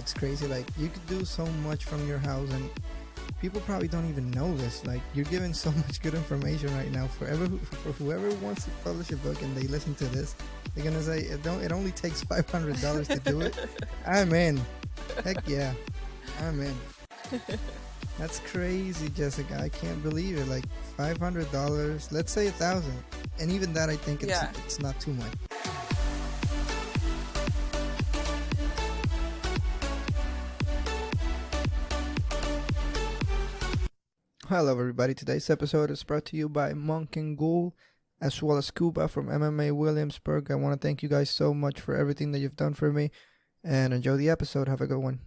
it's crazy. Like you could do so much from your house, and people probably don't even know this. Like you're giving so much good information right now for whoever wants to publish a book and they listen to this, they're gonna say it only takes $500 to do it. I'm in. Heck yeah, I'm in. That's crazy, Jessica. I can't believe it. Like $500. Let's say 1,000, and even that, I think it's not too much. Hello, everybody. Today's episode is brought to you by Monk and Ghoul, as well as Cuba from MMA Williamsburg. I want to thank you guys so much for everything that you've done for me, and enjoy the episode. Have a good one.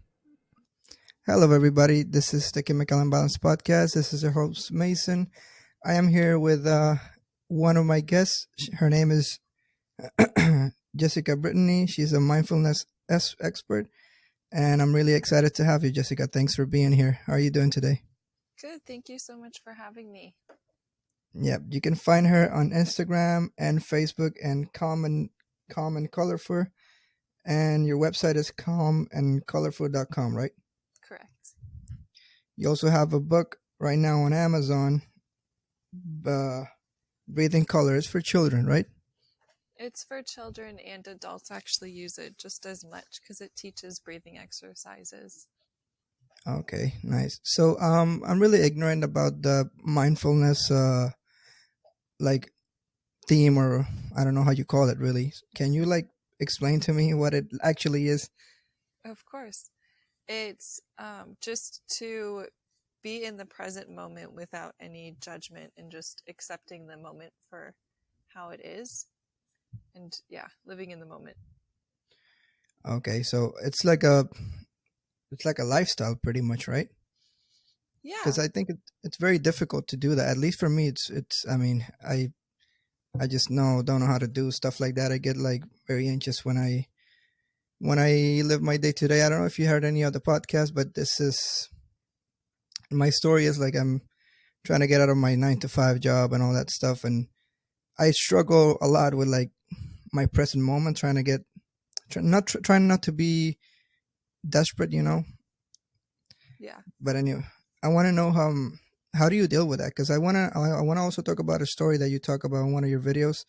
Hello, everybody. This is the Chemical Imbalance Podcast. This is your host, Mason. I am here with one of my guests. Her name is Jessica Brittani. She's a mindfulness expert, and I'm really excited to have you, Jessica. Thanks for being here. How are you doing today? Good. Thank you so much for having me. Yep. You can find her on Instagram and Facebook and Calm and Colorful. And your website is calmandcolorful.com, right? Correct. You also have a book right now on Amazon, Breathing Colors for Children, right? It's for children and adults actually use it just as much because it teaches breathing exercises. Okay, nice. So I'm really ignorant about the mindfulness like theme, or I don't know how you call it really. Can you explain to me what it actually is? Of course. It's just to be in the present moment without any judgment and just accepting the moment for how it is. And living in the moment. Okay, so it's like a lifestyle pretty much, right? Yeah. Because I think it's very difficult to do that. At least for me, it's. I mean, I just don't know how to do stuff like that. I get very anxious when I live my day to day. I don't know if you heard any other podcast, but this is my story. Is I'm trying to get out of my 9-to-5 job and all that stuff, and I struggle a lot with my present moment, trying not to be desperate, Yeah. But anyway, I want to know how do you deal with that? Because I want to also talk about a story that you talk about in one of your videos.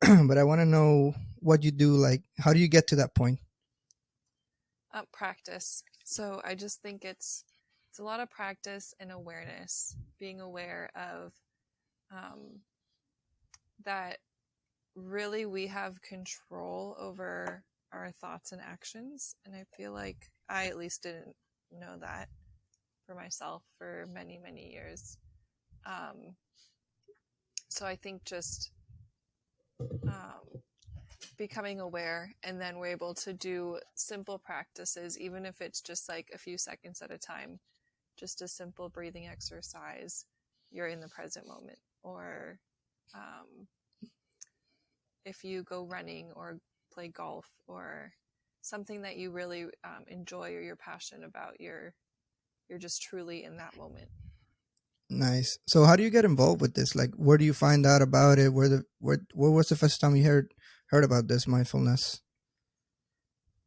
But I want to know what you do. How do you get to that point? Practice. So I just think it's a lot of practice and awareness, being aware of that really we have control over our thoughts and actions. And I feel like I at least didn't know that for myself for many, many years. So I think just becoming aware, and then we're able to do simple practices, even if it's just a few seconds at a time, just a simple breathing exercise. You're in the present moment. Or if you go running or play golf or something that you really enjoy or you're passionate about, you're just truly in that moment. Nice. So how do you get involved with this? Where do you find out about it? Where was the first time you heard about this mindfulness?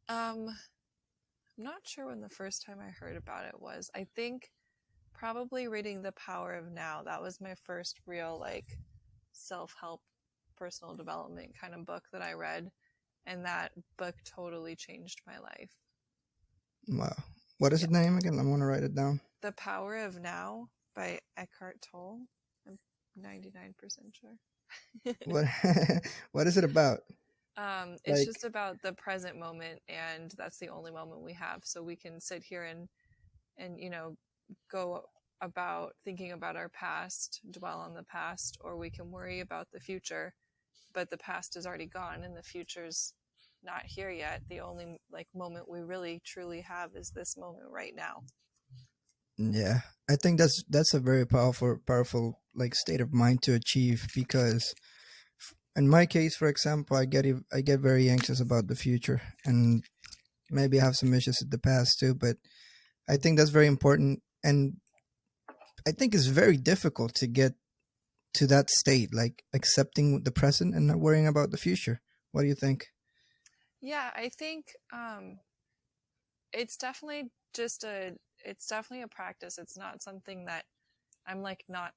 I'm not sure when the first time I heard about it was. I think probably reading The Power of Now. That was my first real self-help, personal development kind of book that I read, and that book totally changed my life. Wow. What is the name again? I want to write it down. The Power of Now by Eckhart Tolle. I'm 99% sure. What is it about? It's just about the present moment, and that's the only moment we have. So we can sit here and go about thinking about our past, dwell on the past, or we can worry about the future, but the past is already gone and the future's not here yet. The only moment we really truly have is this moment right now. Yeah, I think that's a very powerful state of mind to achieve, because in my case, for example, I get very anxious about the future, and maybe I have some issues with the past too, but I think that's very important, and I think it's very difficult to get to that state, accepting the present and not worrying about the future. What do you think? Yeah, I think it's definitely it's definitely a practice. It's not something that I'm like not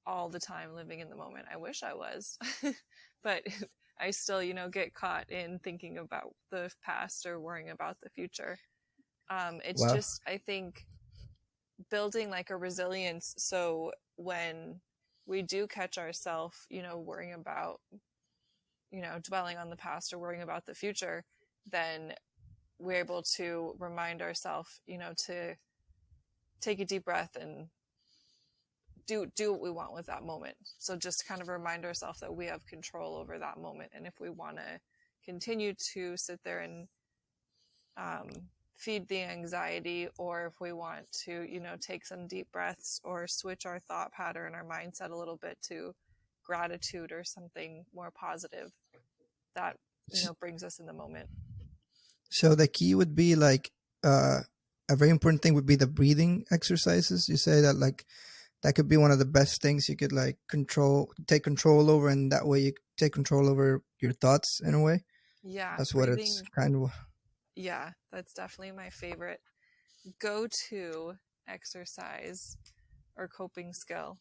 all the time living in the moment. I wish I was, but I still, get caught in thinking about the past or worrying about the future. It's Wow. just, I think, building like a resilience. So when we do catch ourselves, worrying about, dwelling on the past or worrying about the future, then we're able to remind ourselves, to take a deep breath and do what we want with that moment. So just kind of remind ourselves that we have control over that moment. And if we want to continue to sit there and feed the anxiety, or if we want to, take some deep breaths or switch our thought pattern, our mindset a little bit to gratitude or something more positive, that, brings us in the moment. So the key would be like a very important thing would be the breathing exercises. You say that like that could be one of the best things you could like take control over, and that way you take control over your thoughts in a way. Yeah, That's what it's breathing. kind of. Yeah, that's definitely my favorite go-to exercise or coping skill.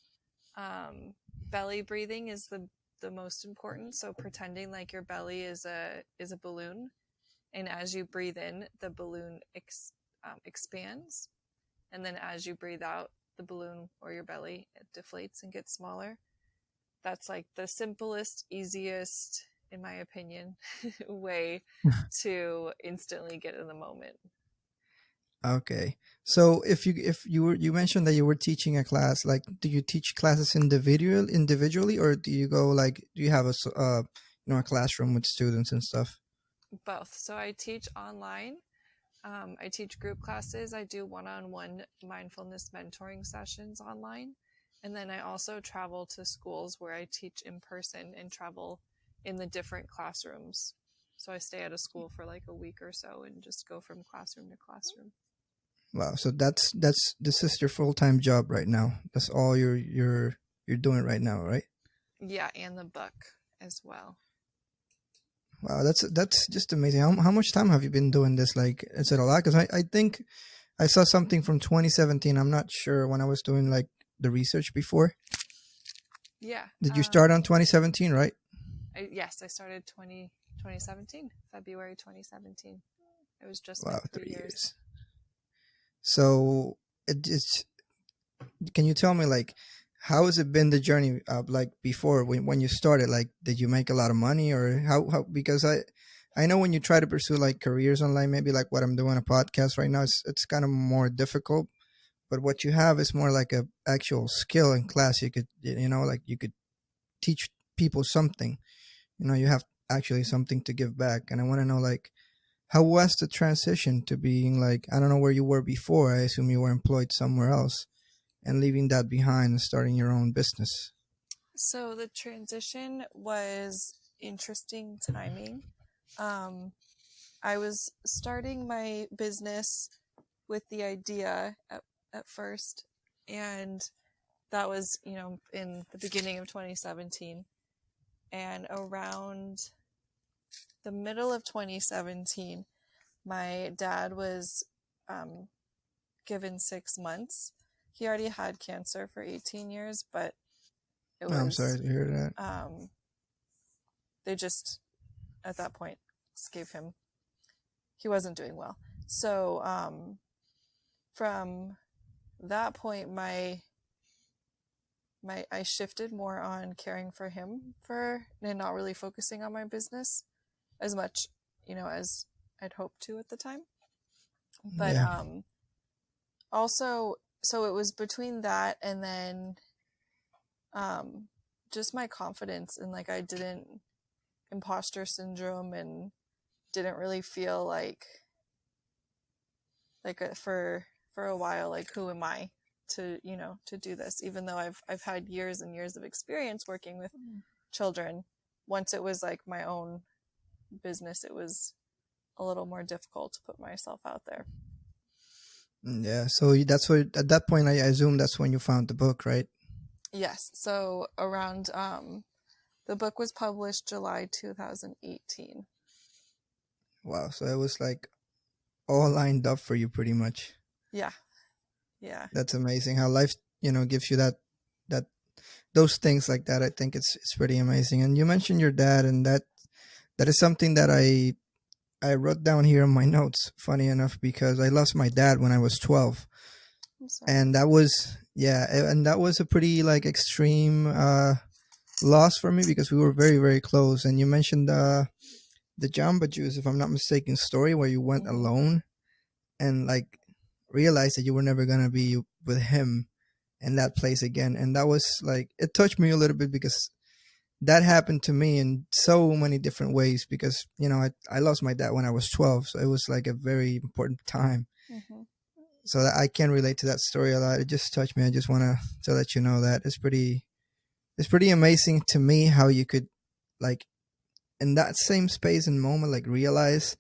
Belly breathing is the most important. So pretending like your belly is a balloon, and as you breathe in, the balloon expands, and then as you breathe out, the balloon or your belly, it deflates and gets smaller. That's like the simplest, easiest, in my opinion, way to instantly get in the moment. Okay. So if you mentioned that you were teaching a class, like do you teach classes individually, or do you go like do you have a classroom with students and stuff? Both. So I teach online. I teach group classes. I do one-on-one mindfulness mentoring sessions online. And then I also travel to schools where I teach in person and travel in the different classrooms. So I stay at a school for like a week or so and just go from classroom to classroom. Wow. So this is your full-time job right now. That's all you're doing right now, right? Yeah, and the book as well. Wow, that's just amazing. How much time have you been doing this? Like, is it a lot? Because I think I saw something from 2017. I'm not sure when I was doing like the research before. Yeah. Did you start on 2017, right? Yes, I started 2017, February 2017. It was just Wow, been 3 years. 3 years. So it's can you tell me like how has it been the journey like before when you started? Like, did you make a lot of money or how because I know when you try to pursue like careers online, maybe like what I'm doing a podcast right now, it's kind of more difficult. But what you have is more like a actual skill in class. You could like you could teach people something. You have actually something to give back. And I want to know like how was the transition to being like I don't know where you were before. I assume you were employed somewhere else and leaving that behind and starting your own business. So the transition was interesting timing. Um, I was starting my business with the idea at first, and that was, in the beginning of 2017. And around the middle of 2017, my dad was given 6 months. He already had cancer for 18 years, but it Oh, I'm sorry was, to hear that. they just, at that point, just gave him, he wasn't doing well. So from that point, I shifted more on caring for him and not really focusing on my business as much, as I'd hoped to at the time. But Yeah. also, so it was between that and then just my confidence, and like I didn't imposter syndrome and didn't really feel like for a while, like who am I to to do this, even though I've had years and years of experience working with children. Once it was like my own business, it was a little more difficult to put myself out there. Yeah. So that's what at that point I assume that's when you found the book, right? Yes. So around the book was published July 2018. Wow. So it was like all lined up for you pretty much. Yeah. Yeah. That's amazing how life, gives you that those things like that. I think it's pretty amazing. And you mentioned your dad, and that is something that I wrote down here in my notes. Funny enough, because I lost my dad when I was 12, I'm sorry. and that was and that was a pretty like extreme loss for me because we were very very close. And you mentioned the Jamba Juice, if I'm not mistaken, story where you went Mm-hmm. alone and like realized that you were never gonna be with him in that place again. And that was like, it touched me a little bit because that happened to me in so many different ways because I lost my dad when I was 12, so it was like a very important time. Mm-hmm. So that I can relate to that story a lot. It just touched me. I just want to let you know that it's pretty amazing to me how you could like in that same space and moment like realize,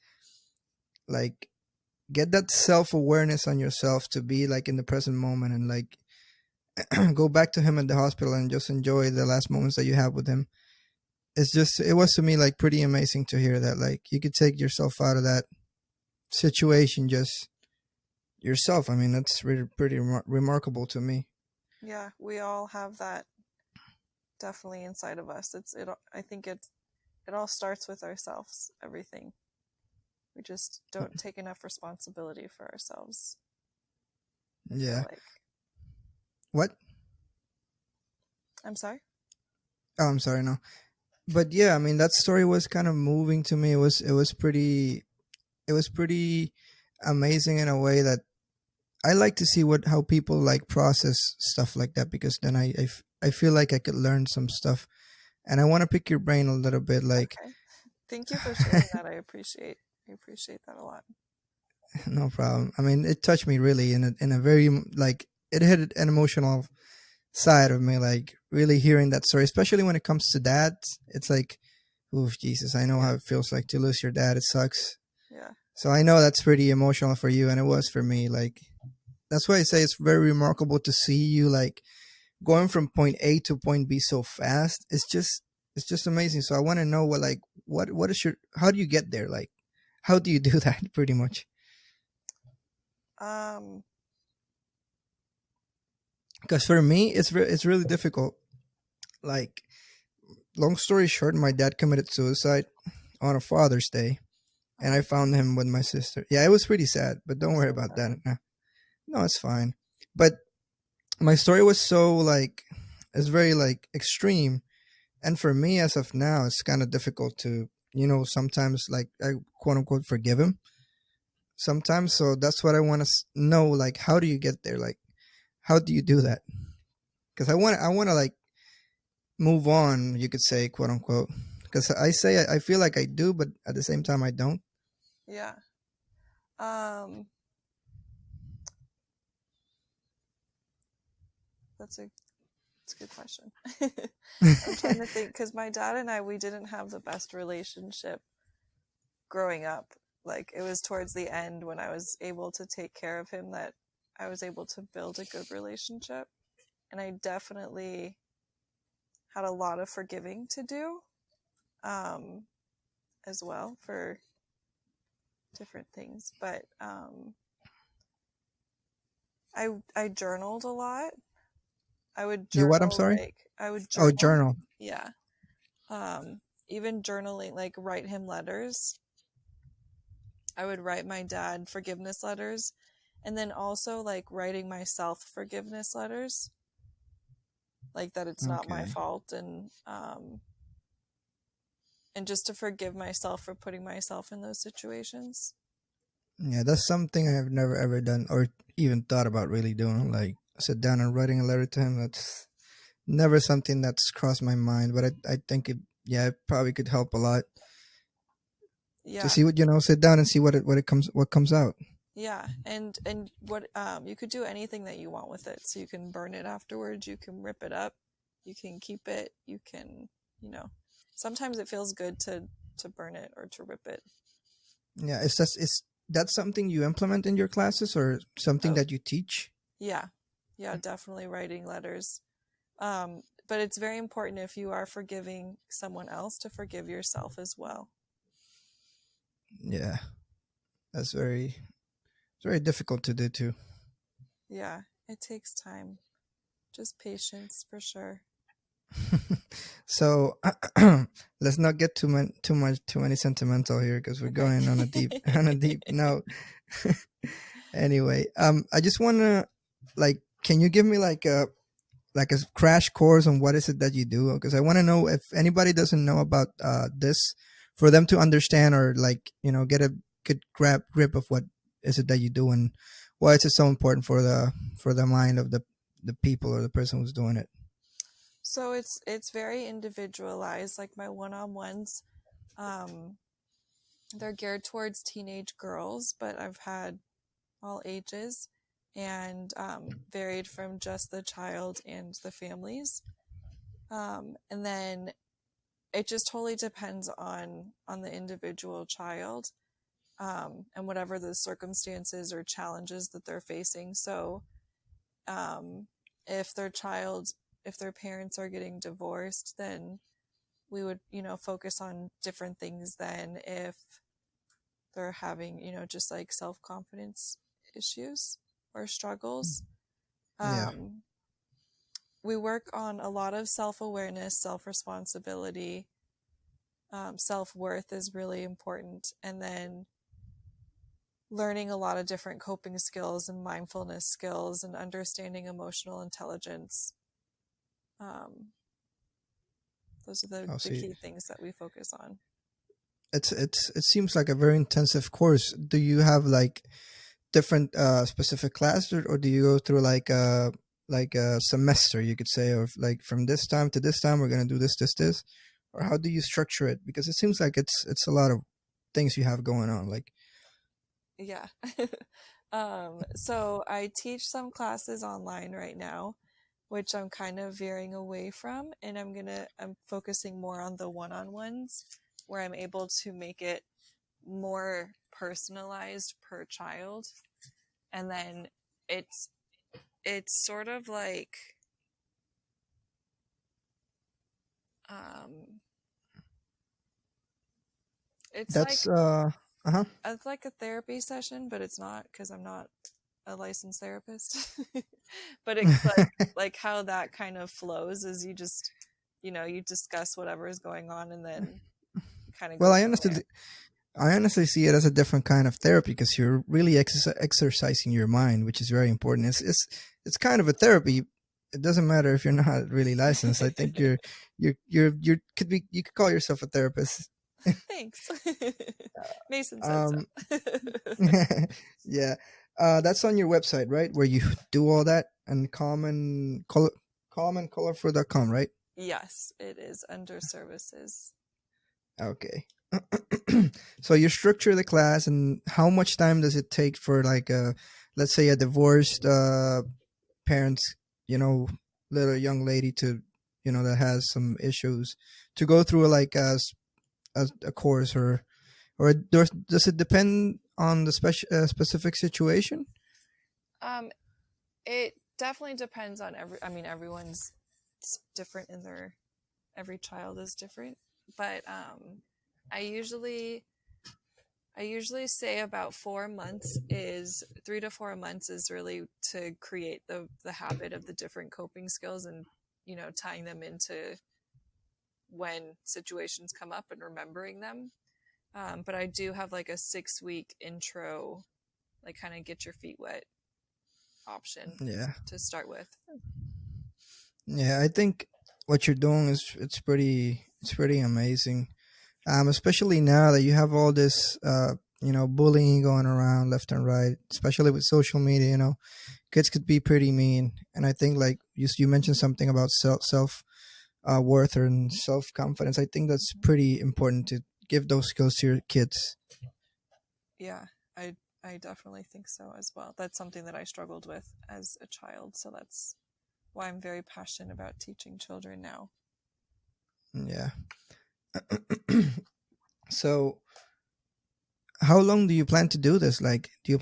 like, get that self-awareness on yourself to be like in the present moment and like go back to him at the hospital and just enjoy the last moments that you have with him. It was to me like pretty amazing to hear that like you could take yourself out of that situation just yourself. I mean, that's really pretty remarkable to me. Yeah, we all have that definitely inside of us. I think it all starts with ourselves, everything. We just don't take enough responsibility for ourselves, I feel Yeah. like. What? I'm sorry? Oh, I'm sorry, no. But yeah, I mean that story was kind of moving to me. It was pretty amazing in a way that I like to see how people like process stuff like that because then I feel like I could learn some stuff, and I want to pick your brain a little bit like Okay. Thank you for sharing that. I appreciate that a lot. no problem. I mean, it touched me really in a very like it hit an emotional side of me, like really hearing that story, especially when it comes to dads. It's like, oof, Jesus, I know Yeah. how it feels like to lose your dad. It sucks. Yeah. So I know that's pretty emotional for you, and it was for me. Like that's why I say it's very remarkable to see you like going from point A to point B so fast. It's just amazing. So I want to know what is your how do you get there? Like how do you do that pretty much? Um, Because for me, it's really difficult. Like long story short, my dad committed suicide on a Father's Day, and I oh, found him with my sister. Yeah, it was pretty sad, but don't I'm worry so about that. sorry. No, no, it's fine. But my story was so like it's very like extreme, and for me as of now, it's kind of difficult to sometimes like I quote unquote forgive him sometimes. So that's what I want to know. Like, how do you get there? Like, how do you do that? Because I want to like move on. You could say quote unquote. Because I feel like I do, but at the same time I don't. Yeah. Um, that's a that's a good question. I'm trying to think because my dad and we didn't have the best relationship growing up. Like it was towards the end when I was able to take care of him that I was able to build a good relationship. And I definitely had a lot of forgiving to do um, as well for different things. But I journaled a lot. I would You what? I'm journal sorry. like I would Oh, journal. journal. Yeah. Even journaling, like write him letters. I would write my dad forgiveness letters, and then also like writing myself forgiveness letters, like that it's not my Okay. fault, and just to forgive myself for putting myself in those situations. Yeah, that's something I have never ever done or even thought about really doing. Like sit down and writing a letter to him. That's never something that's crossed my mind. But I think it probably could help a lot to Yeah. see sit down and see what comes out. Yeah, and what you could do anything that you want with it. So you can burn it afterwards, you can rip it up, you can keep it, you can, you know. Sometimes it feels good to burn it or to rip it. Yeah, is that something you implement in your classes or something Oh, that you teach? yeah. Yeah, definitely writing letters. But it's very important if you are forgiving someone else to forgive yourself as well. Yeah, that's very. It's very difficult to do too. Yeah, it takes time. Just patience for sure. So let's not get too many sentimental here because we're Okay. going on a deep on a deep note. Anyway, I just wanna like, can you give me like a crash course on what is it that you do? Because I want to know if anybody doesn't know about this, for them to understand or like get a good grip of what is it that you do and why is it so important for the mind of the people or the person who's doing it. So it's very individualized. Like my one-on-ones, um, they're geared towards teenage girls, but I've had all ages and varied from just the child and the families. And then it just totally depends on the individual child, and whatever the circumstances or challenges that they're facing. So um, if their child, if their parents are getting divorced, then we would, focus on different things than if they're having, just like self-confidence issues or struggles. Yeah. Um, we work on a lot of self-awareness, self-responsibility. Self-worth is really important. And then learning a lot of different coping skills and mindfulness skills and understanding emotional intelligence. Um, those are I'll the see. key things that we focus on. It seems like a very intensive course. Do you have like different specific classes, or do you go through like a semester, you could say, or like from this time to this time we're gonna do this, or how do you structure it? Because it seems like it's a lot of things you have going on. Like, Yeah. So I teach some classes online right now, which I'm kind of veering away from, and I'm focusing more on the one-on-ones where I'm able to make it more personalized per child. And then it's it's sort of like um it's that's like uh-huh. it's like a therapy session, but it's not because I'm not a licensed therapist. But it's like how that kind of flows is you just, you discuss whatever is going on and then kind of Well, go from there. I honestly see it as a different kind of therapy because you're really exercising your mind, which is very important. It's kind of a therapy. It doesn't matter if you're not really licensed. I think you're could be you could call yourself a therapist. Thanks. Mason said so. Um, yeah, that's on your website, right? Where you do all that and calmandcolorful.com, right? Yes, it is under services. Okay. So you structure the class, and how much time does it take for like let's say a divorced parents, you know, little young lady to, that has some issues to go through like a course, or does it depend on the specific situation? Um, it definitely depends on everyone's different in their, every child is different, but I usually I usually say about 4 months is 3 to 4 months is really to create the habit of the different coping skills and tying them into when situations come up and remembering them. But I do have like a 6 week intro, like kind of get your feet wet option Yeah. to start with. Yeah, I think what you're doing is it's pretty amazing. Especially now that you have all this bullying going around left and right, especially with social media. Kids could be pretty mean, and I think like you mentioned something about self worth and self confidence. I think that's pretty important to give those skills to your kids. Yeah, I definitely think so as well. That's something that I struggled with as a child, so that's why I'm very passionate about teaching children now. Yeah. So how long do you plan to do this? Like, do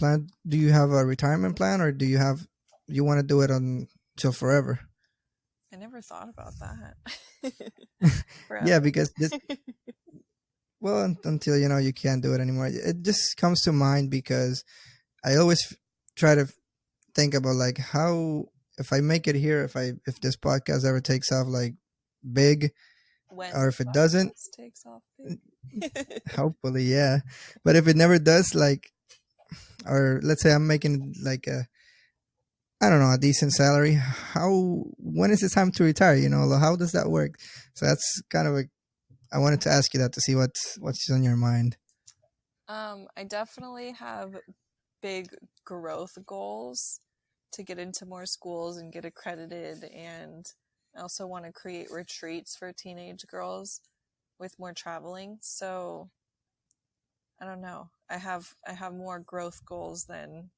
you have a retirement plan, or you want to do it until forever? I never thought about that. Yeah, Forever. because this, well, until you can't do it anymore. It just comes to mind because I always try to think about like how, if I make it here, if this podcast ever takes off like big, When or the if it doesn't, podcast takes off big. hopefully, yeah. But if it never does, like, or let's say I'm making like a, I don't know, a decent salary, how, when is it time to retire? You know, how does that work? So that's kind of a, I wanted to ask you that to see what's on your mind. I definitely have big growth goals to get into more schools and get accredited, and I also want to create retreats for teenage girls with more traveling. So I don't know. I have more growth goals than,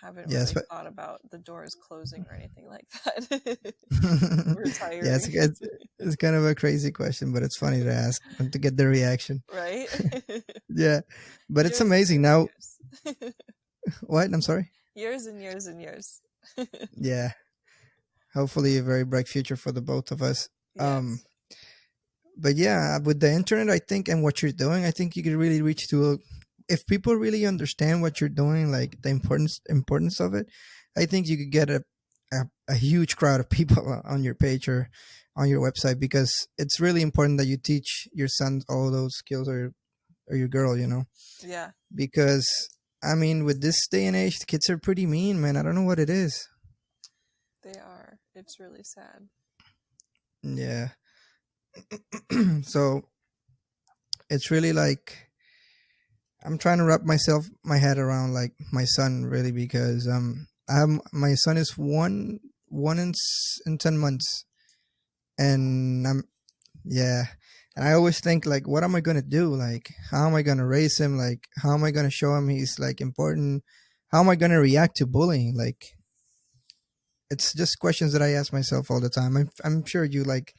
haven't Yes, really but thought about the doors closing or anything like that. yeah, Retiring. it's kind of a crazy question, but it's funny to ask and to get the reaction. Right? Yeah, but it's Years and amazing years and now. years. What? I'm sorry. Years and years and years. Yeah, hopefully a very bright future for the both of us. Um, Yes. but yeah, with the internet, I think, and what you're doing, I think you could really reach to. If people really understand what you're doing, like the importance of it, I think you could get a huge crowd of people on your page or on your website, because it's really important that you teach your son all those skills, or your girl, you know, Yeah, because I mean, with this day and age, the kids are pretty mean, man. I don't know what it is. they are. It's really sad. Yeah. So it's really like I'm trying to wrap my head around like my son, really, because I have, my son is one in 10 months, and I'm, yeah, and I always think like, what am I gonna do? Like, how am I gonna raise him? Like, how am I gonna show him he's like important? How am I gonna react to bullying? Like, it's just questions that I ask myself all the time. I'm sure you like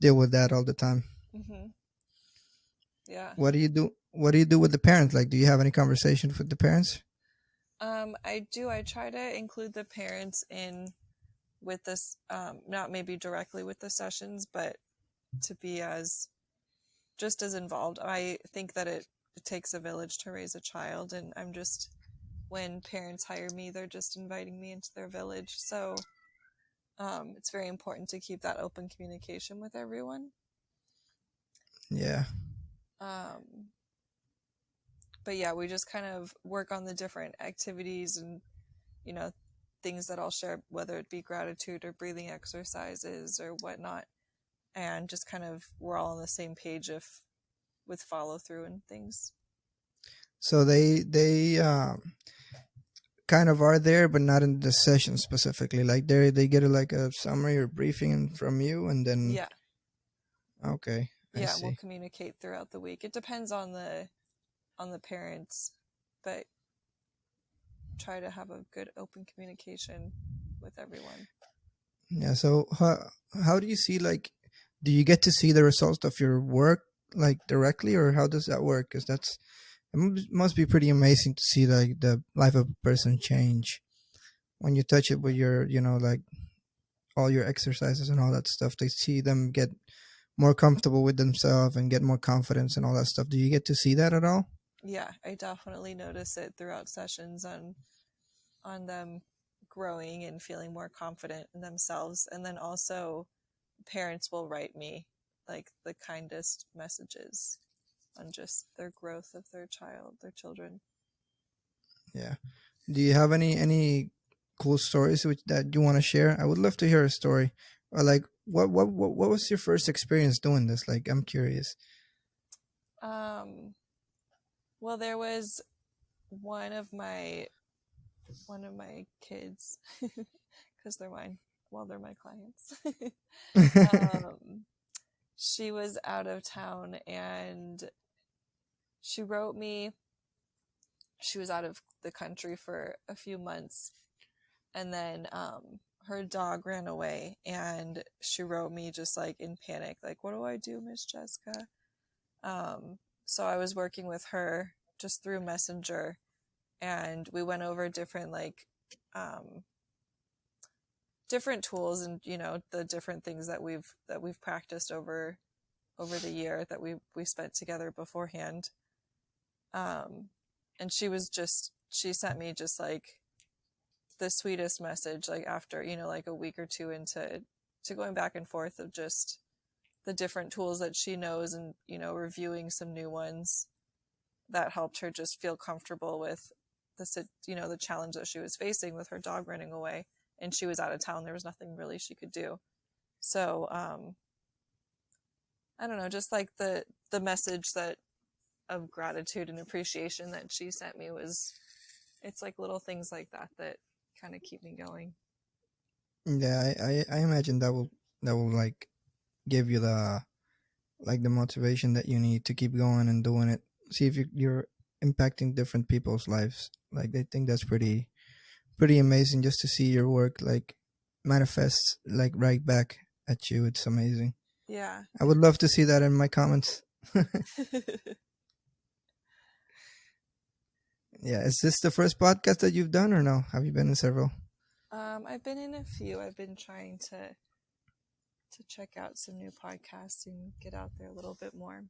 deal with that all the time. Hmm. Yeah. What do you do? What do you do with the parents? Like, do you have any conversations with the parents? I do. I try to include the parents in with this, not maybe directly with the sessions, but to be as just as involved. I think that it takes a village to raise a child, and I'm just, when parents hire me, they're just inviting me into their village. So it's very important to keep that open communication with everyone. Yeah. Um, but yeah, we just kind of work on the different activities and, you know, things that I'll share, whether it be gratitude or breathing exercises or whatnot, and just kind of we're all on the same page if with follow through and things. So they kind of are there, but not in the session specifically. Like they get like a summary or briefing from you, and then Yeah, okay, I yeah, we'll see. communicate throughout the week. It depends on the parents, but try to have a good open communication with everyone. Yeah. So how do you see, like, do you get to see the results of your work like directly, or how does that work? Because that's, it must be pretty amazing to see like the life of a person change when you touch it with your, you know, like all your exercises and all that stuff. They see them get more comfortable with themselves and get more confidence and all that stuff. Do you get to see that at all? Yeah, I definitely notice it throughout sessions on them growing and feeling more confident in themselves. And then also parents will write me like the kindest messages on just their growth of their child, their children. Yeah. Do you have any cool stories which that you want to share? I would love to hear a story. Or like, what was your first experience doing this? Like, I'm curious. Um, well, there was one of my one of my kids, because they're mine. Well, they're my clients. um, she was out of town and she wrote me. She was out of the country for a few months, and then her dog ran away, and she wrote me just like in panic, like, "What do I do, Miss Jessica?" So I was working with her just through Messenger, and we went over different like um, different tools and, you know, the different things that we've practiced over the year that we spent together beforehand. um, and she was just she sent me just like the sweetest message, like after, like a week or two into going back and forth of just the different tools that she knows, and reviewing some new ones that helped her just feel comfortable with the challenge that she was facing with her dog running away, and she was out of town. There was nothing really she could do. So I don't know, just like the message that of gratitude and appreciation that she sent me it's like little things like that kind of keep me going. Yeah, I imagine that will like give you the like the motivation that you need to keep going and doing it. See if you're impacting different people's lives. Like I think that's pretty amazing just to see your work like manifest like right back at you. It's amazing. Yeah. I would love to see that in my comments. Yeah, is this the first podcast that you've done or no? Have you been in several? I've been in a few. I've been trying to check out some new podcasts and get out there a little bit more.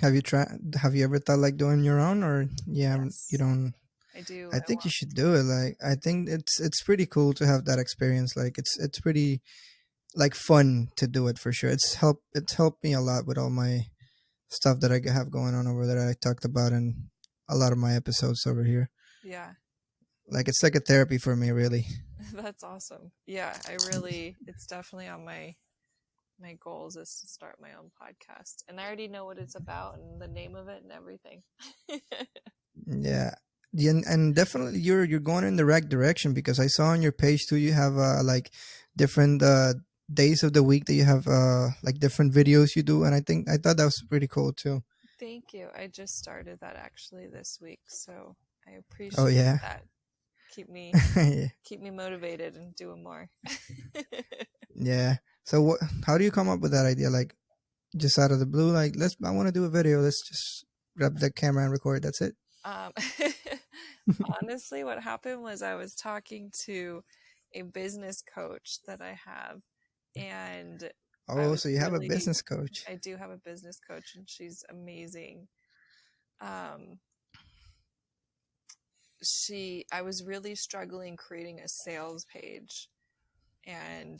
Have you ever thought like doing your own, or you Yes, don't? I do. I I think you want. should do it. Like I think it's pretty cool to have that experience. Like it's pretty like fun to do it for sure. It's helped me a lot with all my stuff that I have going on over there. I talked about in a lot of my episodes over here. Yeah, Like it's like a therapy for me, really. that's awesome. Yeah, it's definitely on my goals is to start my own podcast, and I already know what it's about and the name of it and everything. Yeah. Yeah, and definitely you're going in the right direction because I saw on your page too you have like different days of the week that you have like different videos you do, and I thought that was pretty cool too. Thank you. I just started that actually this week, so I Oh appreciate yeah. that. Keep me Yeah. keep me motivated and doing more. Yeah. So what? How do you come up with that idea? Like just out of the blue, like I want to do a video. Let's just grab the camera and record. That's it. Um, honestly, what happened was I was talking to a business coach that I have, and I Oh, was so you have a really, business coach. I do have a business coach, and she's amazing. Um, I was really struggling creating a sales page, and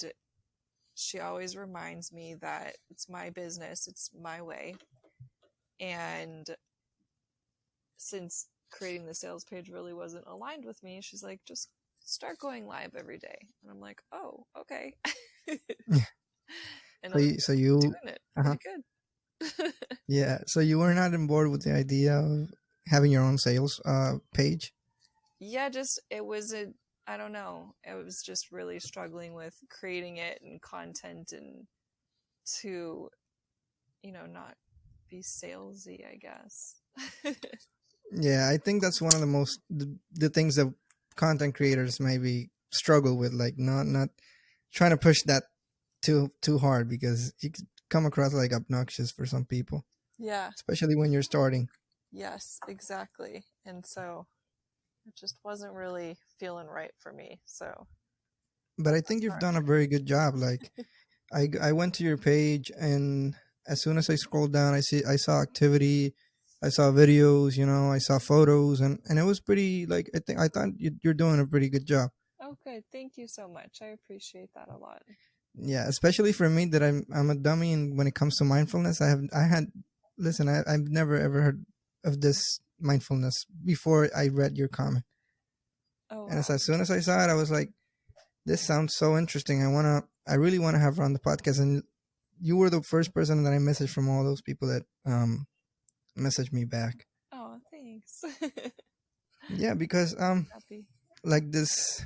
she always reminds me that it's my business, it's my way. And since creating the sales page really wasn't aligned with me, she's like, just start going live every day. And I'm like, oh, okay. And So I'm you doing it uh-huh. pretty good. Yeah. So you were not on board with the idea of having your own sales page. Yeah, just I don't know. I was just really struggling with creating it and content, and to, not be salesy, I guess. Yeah, I think that's one of the things that content creators maybe struggle with, like not trying to push that too hard because you could come across like obnoxious for some people, Yeah, especially when you're starting. yes, exactly. And so it just wasn't really feeling right for me. So But that's I a think you've start. done a very good job. Like I went to your page, and as soon as I scrolled down, I saw activity, I saw videos, I saw photos, and it was pretty like I thought you're doing a pretty good job. Oh, good. Thank you so much. I appreciate that a lot. Yeah, especially for me that I'm a dummy, and when it comes to mindfulness, I had listen, I've never ever heard of this mindfulness before I read your comment, Oh, and wow. as soon as I saw it, I was like, this sounds so interesting. I really want to have her on the podcast, and you were the first person that I messaged from all those people that messaged me back. Oh, thanks. Yeah, because Happy. like this,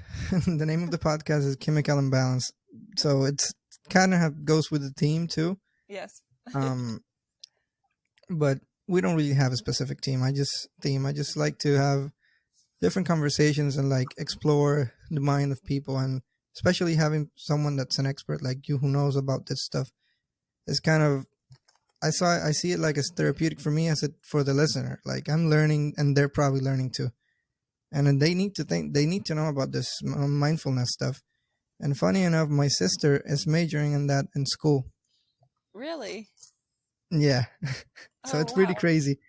the name of the podcast is Chemical Imbalance, so it's kind of goes with the theme too. Yes. Um, but we don't really have a specific theme. I just like to have different conversations and like explore the mind of people, and especially having someone that's an expert like you who knows about this stuff is kind of I see it like as therapeutic for me as it for the listener. Like I'm learning and they're probably learning too. And then they need to know about this mindfulness stuff. And funny enough, my sister is majoring in that in school. Really? Yeah. So Oh, it's pretty wow. crazy.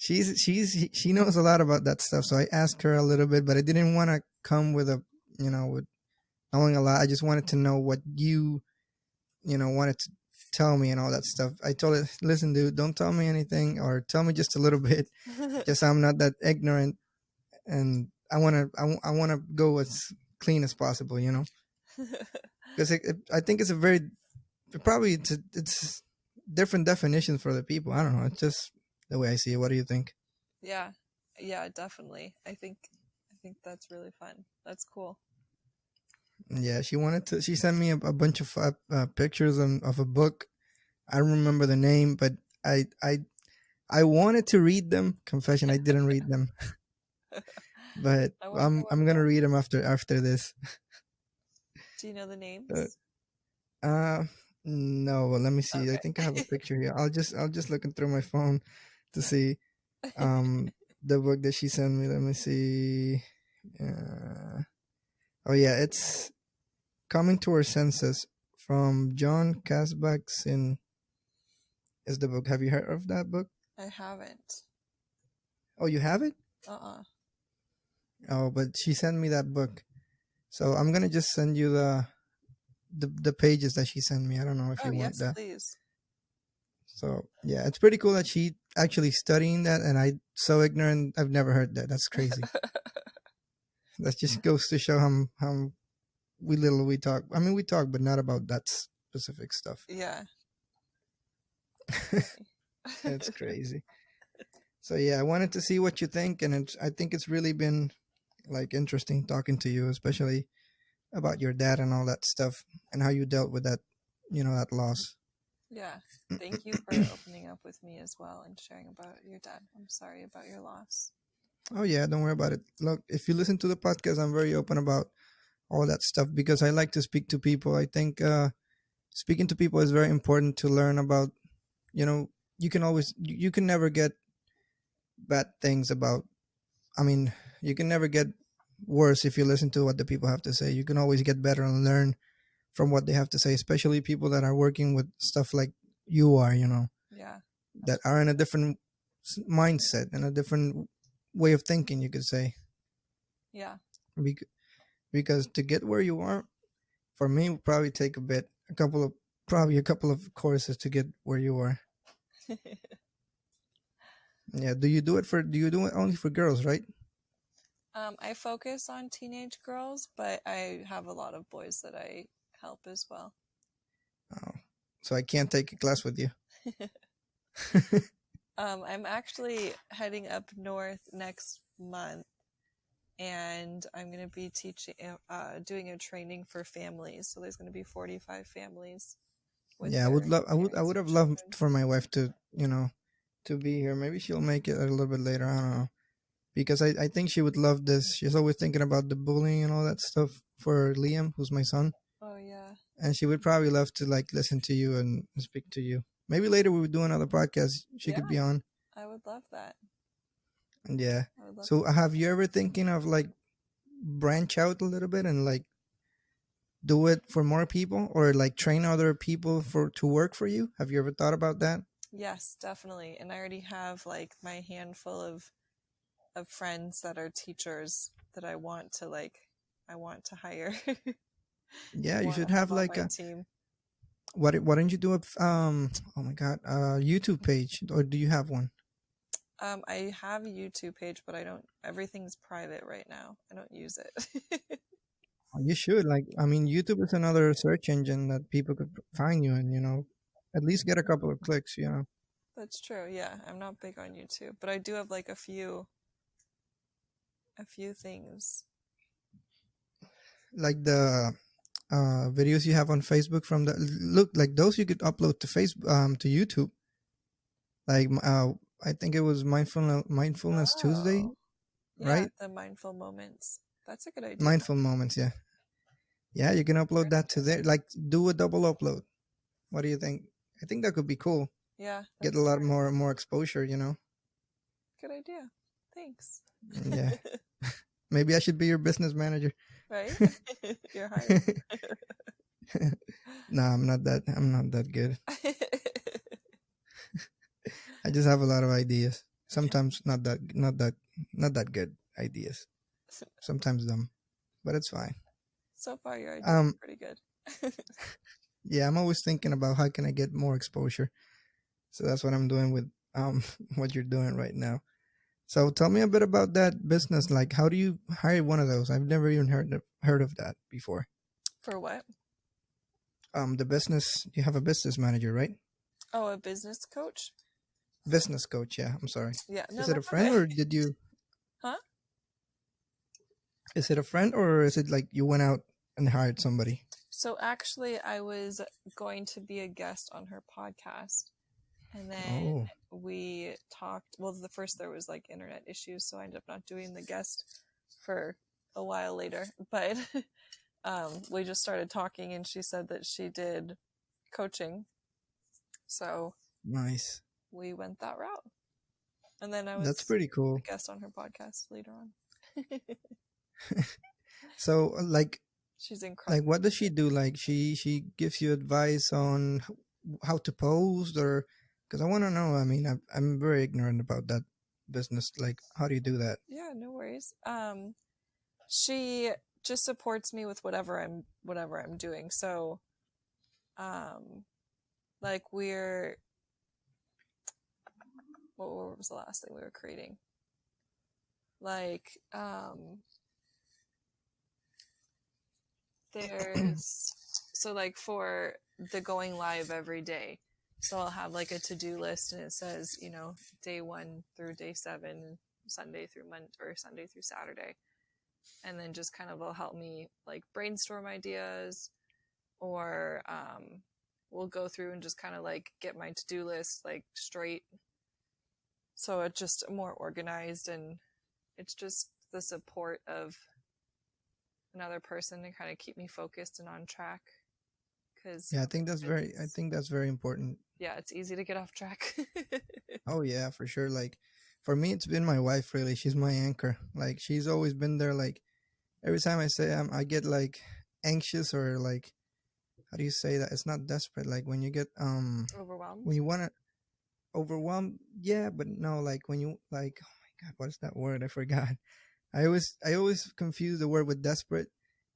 she knows a lot about that stuff. So I asked her a little bit, but I didn't want to come with a, with knowing a lot. I just wanted to know what you wanted to tell me and all that stuff. I told her, listen, dude, don't tell me anything, or tell me just a little bit, just so I'm not that ignorant, and I want to go as clean as possible, because I think it's a very probably it's different definitions for the people. I don't know. It's just the way I see it. What do you think? Yeah, yeah, definitely. I think that's really fun. That's cool. Yeah, she wanted to. She sent me a bunch of pictures of a book. I don't remember the name, but I I I wanted to read them. Confession, I didn't read them, but I wonder I'm what I'm gonna book. read them after this. Do you know the Uh, names? uh no, well, let me see. I think I have a Okay. picture here. I'll just looking through my phone to see um the book that she sent me. Let me see. Uh, oh yeah, it's Coming to Our Senses from John Kasbach's in is the book. Have you heard of that book? I haven't. Oh, you have it? Uh-uh. Oh, but she sent me that book. So I'm gonna just send you the pages that she sent me. I don't know if Oh, you want yes, that. please. So yeah, it's pretty cool that she actually studying that, and I so ignorant. I've never heard that. That's crazy. That just goes to show how we talk. I mean, we talk, but not about that specific stuff. Yeah. It's crazy. So yeah, I wanted to see what you think, and I think it's really been like interesting talking to you, especially about your dad and all that stuff, and how you dealt with that, that loss. Yeah. Thank you for opening up with me as well and sharing about your dad. I'm sorry about your loss. Oh yeah, don't worry about it. Look, if you listen to the podcast, I'm very open about all that stuff because I like to speak to people. I think speaking to people is very important to learn about. You know, you can never get bad things about. I mean, you can never get worse if you listen to what the people have to say. You can always get better and learn from what they have to say, especially people that are working with stuff like you are, Yeah. that are in a different mindset and a different way of thinking, you could say. Yeah. Bec- Because to get where you are, for me, would probably take probably a couple of courses to get where you are. Yeah. Do you do it only for girls, right? I focus on teenage girls, but I have a lot of boys that I help as well. Oh, so I can't take a class with you. I'm actually heading up north next month, and I'm going to be teaching, doing a training for families. So there's going to be 45 families with Yeah, I would their love. I parents would and have loved children. for my wife to, to be here. Maybe she'll make it a little bit later. I don't know, because I think she would love this. She's always thinking about the bullying and all that stuff for Liam, who's my son, Oh, yeah. and she would probably love to like listen to you and speak to you. Maybe later we would do another podcast. She could Yeah, be on. I would love that. And yeah. I would love So to. have you ever thinking of like branch out a little bit and like do it for more people or like train other people for to work for you? Have you ever thought about that? Yes, definitely. And I already have like my handful of friends that are teachers that I want to hire. Yeah, I you want should to have have on like my a team. why don't you do a oh my god, YouTube page, or do you have one? I have a YouTube page, but I don't. Everything's private right now. I don't use it. You should, like, I mean, YouTube is another search engine that people could find you and, at least get a couple of clicks. That's true. Yeah, I'm not big on YouTube, but I do have like a few things. Like the videos you have on Facebook from the look like those you could upload to Facebook to YouTube. Like I think it was Mindfulness Tuesday, Oh, yeah, right? the mindful moments. That's a good idea. Mindful Moments, yeah. Yeah, you can upload Very that to there. good. Like do a double upload. What do you think? I think that could be cool. Yeah, Get a that's lot true. more exposure. Good idea. Thanks. Yeah. Maybe I should be your business manager. Right? You're hired. No, I'm not that good. I just have a lot of ideas. Sometimes not that good ideas. Sometimes dumb, but it's fine. So far, your idea is Um, pretty good. yeah, I'm always thinking about how can I get more exposure. So that's what I'm doing with what you're doing right now. So tell me a bit about that business. Like, how do you hire one of those? I've never even heard of that before. For what? The business, you have a business manager, right? Oh, a business coach? Business coach. Yeah, I'm sorry. Yeah, no, Is it a that's friend okay. or did you? Huh? Is it a friend or is it like you went out and hired somebody? So actually, I was going to be a guest on her podcast, and then Oh, we talked. Well, the first there was like internet issues, so I ended up not doing the guest for a while later. But we just started talking, and she said that she did coaching, so nice. we went that route. And then I That's was pretty a cool. guest on her podcast later on. So, She's like, incredible. what does she do? Like, she gives you advice on how to post, or because I want to know. I mean, I'm very ignorant about that business. Like, how do you do that? Yeah, no worries. She just supports me with whatever I'm doing. So, um, like what was the last thing we were creating? Like, there's so like for the going live every day. So I'll have like a to-do list and it says, day 1 through day 7, Sunday through Monday or Sunday through Saturday. And then just kind of will help me like brainstorm ideas or we'll go through and just kind of like get my to-do list like straight. So it's just more organized and it's just the support of another person to kind of keep me focused and on track because Yeah, I think that's very important. yeah, it's easy to get off track. Oh yeah, for sure. Like, for me, it's been my wife. Really, she's my anchor. Like, she's always been there. Like, every time I say I get like anxious or like, how do you say that? It's not desperate. Like when you get Overwhelmed. when you want to overwhelmed. Yeah, but no, like when you like, oh my god, what is that word? I forgot. I always confuse the word with desperate,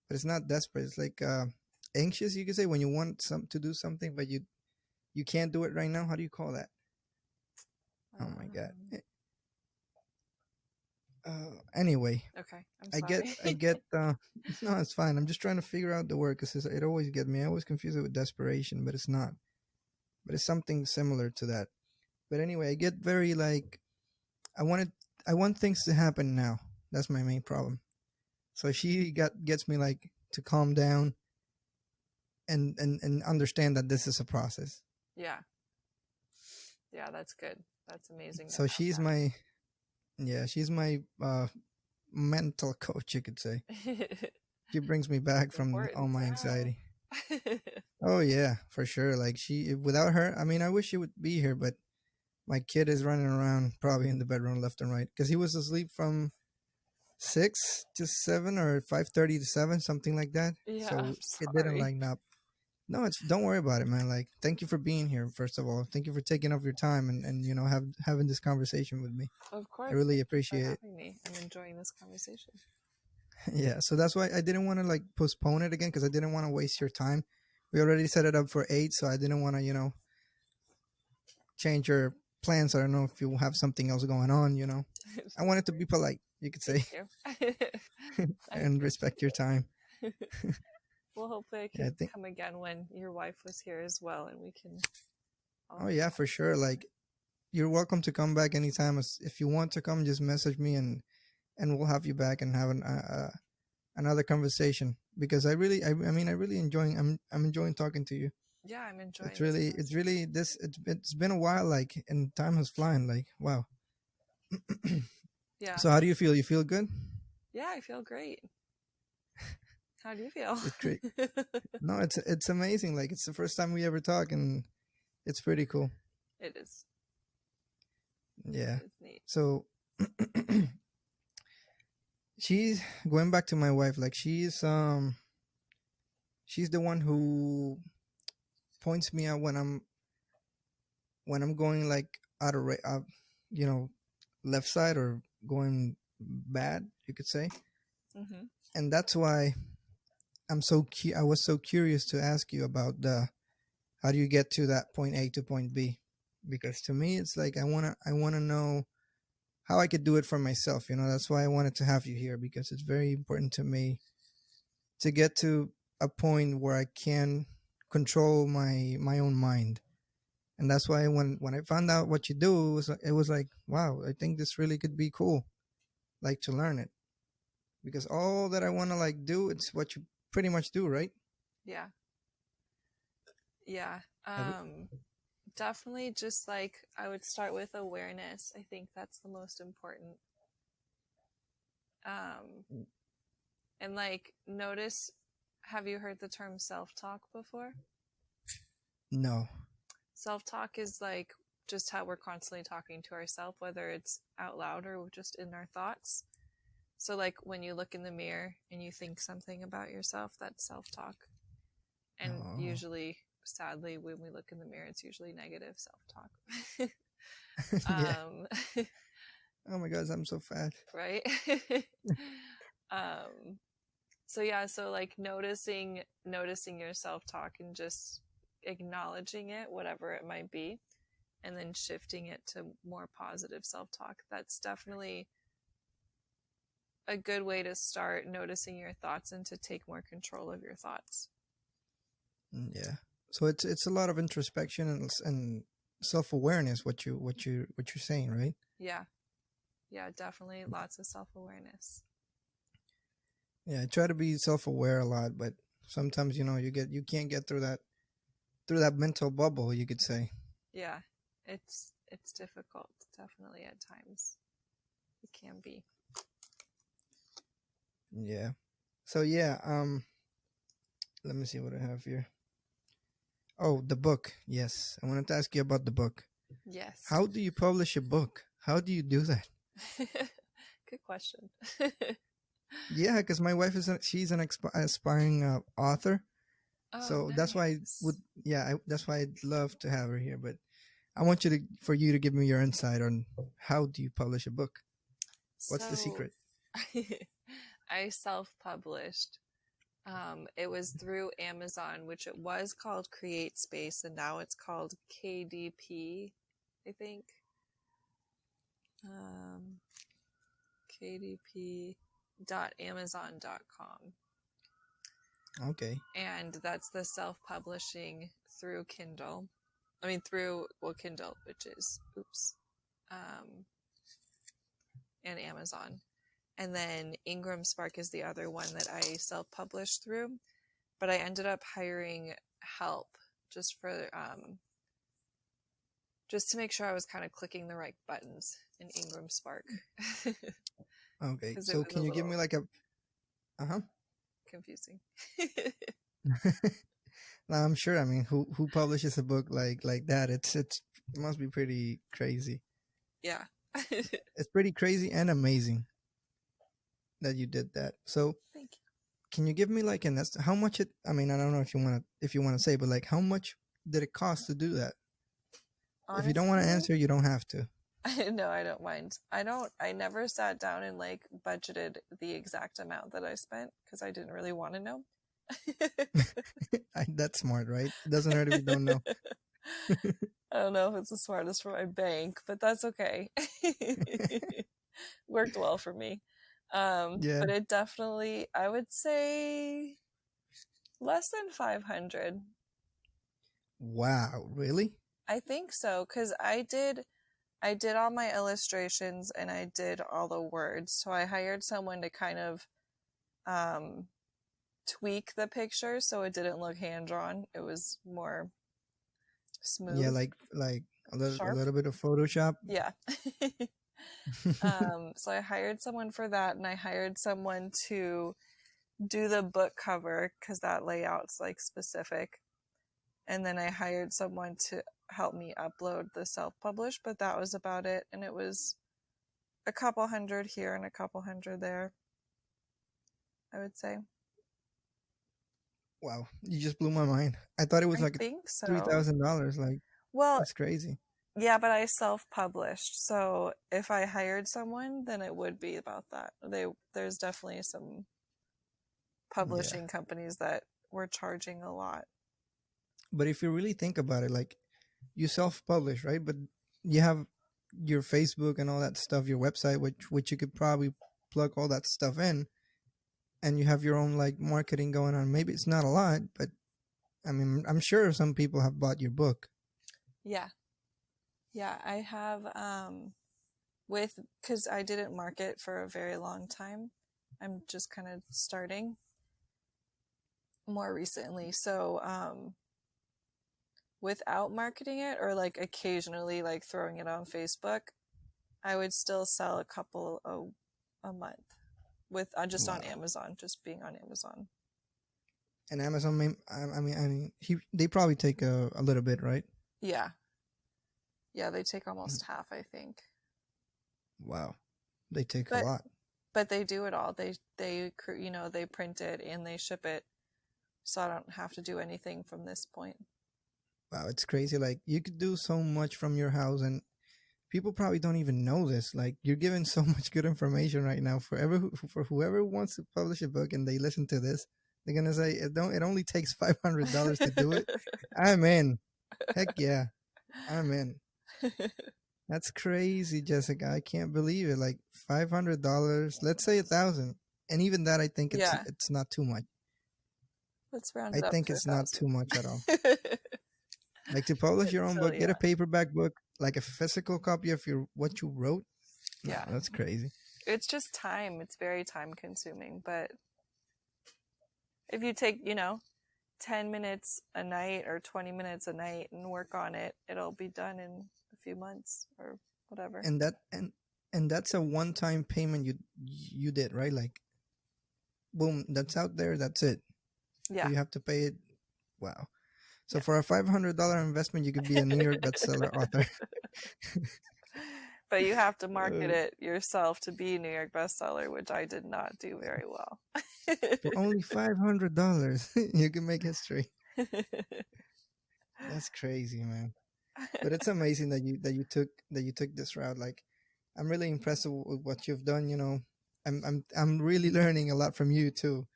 but it's not desperate. It's like anxious. You could say when you want some to do something, but you can't do it right now. How do you call that? Oh my god. um, Anyway, okay, I'm I get sorry. I get no, it's fine. I'm just trying to figure out the word because it always gets me. I always confuse it with desperation, but it's not. But it's something similar to that. But anyway, I get very like I wanted I want things to happen now. That's my main problem. So she gets me like to calm down and understand that this is a process. Yeah, yeah, that's good. That's amazing to So she's have my yeah, she's my mental coach, you could say. that. She brings me back It's from all important to my anxiety. have. Oh yeah, for sure. Like without her, I mean, I wish she would be here, but my kid is running around probably in the bedroom left and right because he was asleep from 6 to 7 or 5:30 to 7, something like that. Yeah, I'm So it didn't sorry. line up. No, it's don't worry about it, man. Like, thank you for being here. First of all, thank you for taking off your time and having this conversation with me. Of I course, really thank you for appreciate it. having me. I'm enjoying this conversation. Yeah, so that's why I didn't want to like postpone it again because I didn't want to waste your time. We already set it up for 8, so I didn't want to change your plans. I don't know if you have something else going on. I wanted to be polite, you could say, Thank you. I and respect your time. well, hopefully I Yeah, can I think. come again when your wife was here as well, and we can Oh all yeah, for sure. Like, you're welcome to come back anytime. If you want to come, just message me and we'll have you back and have another conversation because I mean I really enjoying I'm enjoying talking to you. yeah, I'm enjoying It's this really it's conversation. really this it's been a while, like, and time has flying, like, wow. Yeah, So how do you feel? You feel good? yeah, I feel great. How do you feel? It's great. No, it's amazing. Like, it's the first time we ever talk, and it's pretty cool. It is. Yeah. It's neat. So she's going back to my wife. Like, she's the one who points me out when I'm going like out of you know left side or going bad, you could say. Mm-hmm. And that's why I was so curious to ask you about the how do you get to that point A to point B, because to me it's like I want to know how I could do it for myself. That's why I wanted to have you here, because it's very important to me to get to a point where I can control my own mind. And that's why when I found out what you do, it was like, wow, I think this really could be cool, like to learn it, because all that I want to like do, it's what you pretty much do, right? Yeah. Yeah. Every, Definitely just like I would start with awareness. I think that's the most important. Um, and like notice, have you heard the term self-talk before? no. Self-talk is like just how we're constantly talking to ourselves, whether it's out loud or just in our thoughts. So like when you look in the mirror and you think something about yourself, that's self-talk. And Oh. usually, sadly, when we look in the mirror, it's usually negative self-talk. Yeah. um, Oh my gosh, I'm so fat. right? um, so yeah, so like noticing your self-talk and just acknowledging it, whatever it might be, and then shifting it to more positive self-talk. That's definitely a good way to start noticing your thoughts and to take more control of your thoughts. Yeah. So it's a lot of introspection and self awareness. What you're saying, right? Yeah. Yeah, definitely lots of self-awareness. Yeah. I try to be self aware a lot, but sometimes you can't get through that mental bubble, you could say. Yeah. It's difficult, definitely at times. It can be. Yeah. So yeah. Let me see what I have here. Oh, the book. Yes, I wanted to ask you about the book. Yes. How do you publish a book? How do you do that? Good question. Yeah, because my wife she's an aspiring author, Oh, so that's why I would nice. yeah that's why I'd love to have her here. But I want for you to give me your insight on how do you publish a book? What's the So secret? I self-published. It was through Amazon, which it was called Create Space, and now it's called KDP, I think. Um, kdp.amazon.com. Okay. And that's the self-publishing through Kindle. I mean, through, well, Kindle, which is, um, and Amazon. And then Ingram Spark is the other one that I self-published through. But I ended up hiring help just for, just to make sure I was kind of clicking the right buttons in Ingram Spark. Okay. Because it So was a can you give little me like a uh-huh? confusing. No, I'm sure. I mean, who publishes a book like that? It must be pretty crazy. Yeah. It's pretty crazy and amazing that you did that. So Thank you. can you give me like how much it? I mean, I don't know if you want to say, but like how much did it cost to do that? If you don't want to Honestly, answer, you don't have to. no, I don't mind. I never sat down and like budgeted the exact amount that I spent because I didn't really want to know. That's smart, right? It doesn't hurt if you don't know. I don't know if it's the smartest for my bank, but that's okay. Worked well for me. Yeah. But it definitely, I would say less than 500. Wow. Really? I think so, because I did all my illustrations and I did all the words. So I hired someone to kind of um, tweak the picture so it didn't look hand drawn. It was more Yeah. smooth, Like a sharp. little bit of Photoshop. Yeah. So I hired someone for that, and I hired someone to do the book cover because that layout's like specific. And then I hired someone to help me upload the self-publish, but that was about it. And it was a couple hundred here and a couple hundred there, I would say. Wow. You just blew my mind. I thought it was I like think so. $3,000. Like Well, that's crazy. Yeah, but I self-published. So if I hired someone, then it would be about that. There's definitely some Yeah. publishing companies that were charging a lot. But if you really think about it, like you self-publish, right? But you have your Facebook and all that stuff, your website, which you could probably plug all that stuff in, and you have your own like marketing going on. Maybe it's not a lot, but I mean, I'm sure some people have bought your book. Yeah. Yeah, I have with cuz I didn't market for a very long time. I'm just kind of starting more recently. So, without marketing it or like occasionally like throwing it on Facebook, I would still sell a couple a month with just on Wow. Amazon, just being on Amazon. And Amazon, they probably take a little bit, right? Yeah. Yeah, they take almost half, I think. Wow, they take a But lot. they do it all. They print it and they ship it, so I don't have to do anything from this point. Wow, it's crazy. Like you could do so much from your house, and people probably don't even know this. Like you're giving so much good information right now for whoever wants to publish a book and they listen to this, they're gonna say it don't. It only takes $500 to do it. I'm in. Heck yeah, I'm in. That's crazy, Jessica. I can't believe it. Like $500. Let's say 1,000, and even that, I think it's Yeah, it's not too much. let's round I it up think to a it's not too thousand. much at all. Like to publish But your own still, book, get yeah, a paperback book, like a physical copy of your what you wrote. No, yeah. that's crazy. It's just time. It's very time consuming. But if you take, 10 minutes a night or 20 minutes a night and work on it, it'll be done in a few months or whatever. And that's a one-time payment you did, right? Like boom, that's out there, that's it. Yeah. You have to pay it. Wow. So Yeah. for a $500 investment, you could be a New York bestseller author. But you have to market uh, it yourself to be New York bestseller, which I did not do very well. for only $500, you can make history. That's crazy, man. But it's amazing that you took this route. Like, I'm really impressed with what you've done. I'm really learning a lot from you too.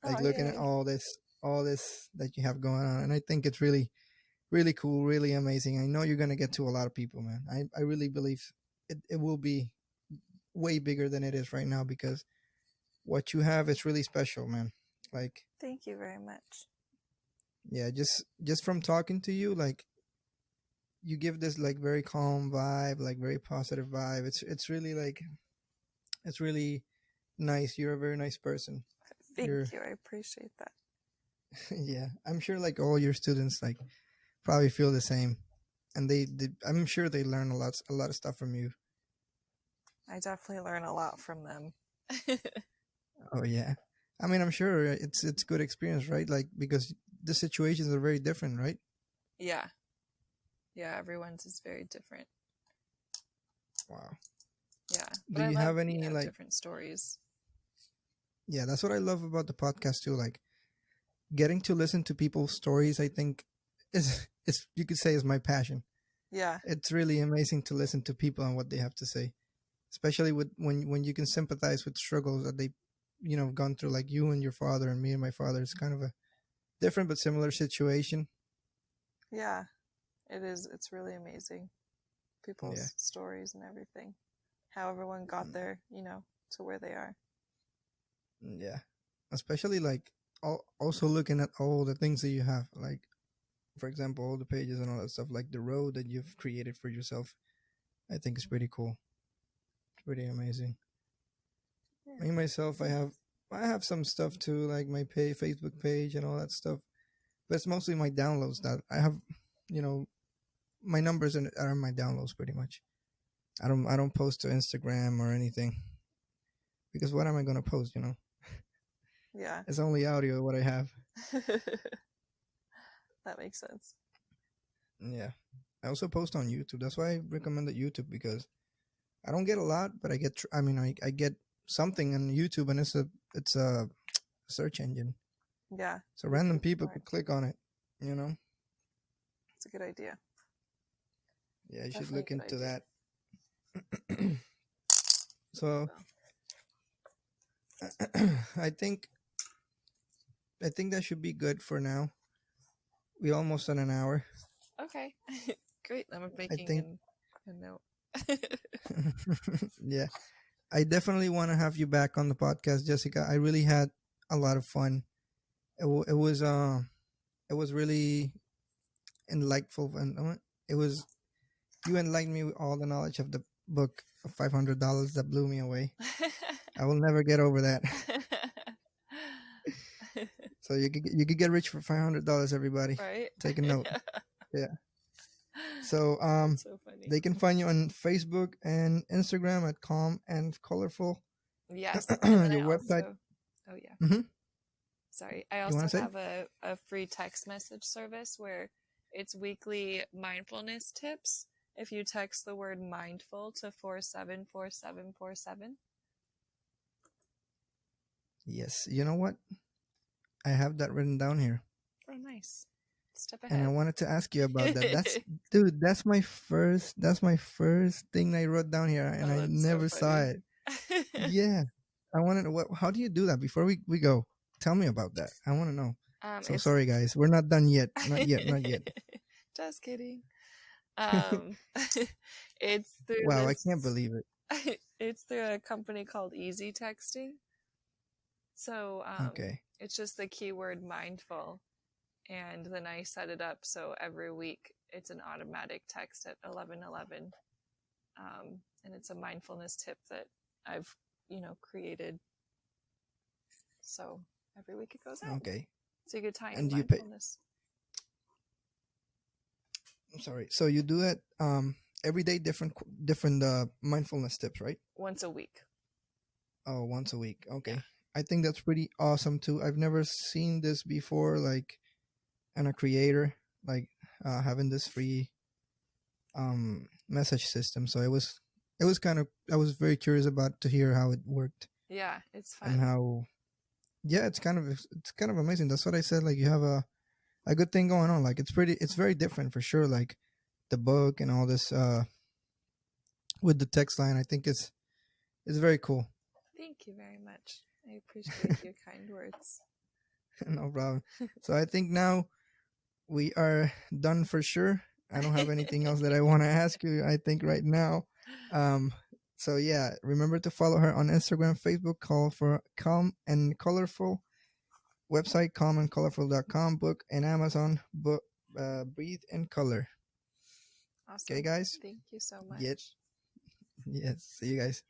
Oh, Like looking at yay. all this that you have going on, and I think it's really really cool, really amazing. I know you're gonna get to a lot of people, man. I really believe it will be way bigger than it is right now because what you have is really special, man. Like, Thank you very much. yeah, just from talking to you, like you give this like very calm vibe, like very positive vibe. It's really like it's really nice. You're a very nice person. Thank You're you. I appreciate that. yeah. I'm sure like all your students like probably feel the same, and I'm sure they learn a lot of stuff from you. I definitely learn a lot from them. Oh yeah. I mean, I'm sure it's good experience, right? Like because the situations are very different, right? Yeah. Yeah, everyone's is very different. Wow. Yeah. But Do I you love, have any like different stories. yeah, that's what I love about the podcast too. Like getting to listen to people's stories, I think is you could say is my passion. Yeah. It's really amazing to listen to people and what they have to say, especially with when you can sympathize with struggles that they gone through, like you and your father and me and my father. It's kind of a different but similar situation. Yeah. It is. It's really amazing. Yeah. People's stories and everything. How everyone got there, to where they are. Yeah, especially like also looking at all the things that you have, like for example all the pages and all that stuff, like the road that you've created for yourself. I think it's pretty cool. It's pretty amazing. Yeah. Me myself, I have some stuff too, like my Facebook page and all that stuff, but it's mostly my downloads that I have. You know, my numbers are my downloads pretty much. I don't post to Instagram or anything because what am I gonna post? Yeah. It's only audio what I have. That makes sense. Yeah. I also post on YouTube. That's why I recommended YouTube because I don't get a lot, but I get. I get something on YouTube, and it's a search engine, Yeah. so Keeps random you people smart. could click on it. You know. It's a good idea. Yeah, you should Definitely look a good into idea. that. So Well, I think that should be good for now. We almost on an hour. okay. Great. I'm I making think a note. yeah. I definitely want to have you back on the podcast, Jessica. I really had a lot of fun. It was really enlightful, and it was you enlightened me with all the knowledge of the book of $500 that blew me away. I will never get over that. So you could get rich for $500, everybody. Right? Take a note. Yeah. So That's so funny. they can find you on Facebook and Instagram at Calm and Colorful. Yes. And then Your I website. also, oh yeah, Mm-hmm. sorry. I You want also to say? have a free text message service where it's weekly mindfulness tips. If you text the word mindful to 474747. Yes. You know what? I have that written down here, Oh, nice. Step and I ahead. wanted to ask you about that. Dude. That's my first. That's my first thing I wrote down here, and Oh, I that's so never saw funny. it. Yeah. I want to know how do you do that before we go? Tell me about that. I want to know. So It's sorry, guys. We're not done yet. Not yet. Not yet. just kidding. Um, it's through Wow, I can't this. believe it. It's through a company called Easy Texting. So Okay. it's just the keyword mindful, and then I set it up so every week it's an automatic text at 11:11, and it's a mindfulness tip that I've created. So every week it goes out. Okay. So you could tie in And do you pay? mindfulness I'm sorry. So you do it every day, different mindfulness tips, right? once a week. Oh, once a week. Yeah. Okay. I think that's pretty awesome too. I've never seen this before, like, and a creator like having this free message system. So it was kind of I was very curious about to hear how it worked Yeah, it's and fun. how yeah, it's kind of amazing. That's what I said. Like you have a good thing going on. Like it's very different for sure. Like the book and all this with the text line. I think it's very cool. Thank you very much. I appreciate your kind words. No problem. So I think now we are done for sure. I don't have anything else that I want to ask you. I think right now. Um, so yeah, remember to follow her on Instagram, Facebook, call for Calm and Colorful, website calmandcolorful.com, book and Amazon book Breathe and Color. Okay, Awesome. guys. Thank you so Get much. yes. See you guys.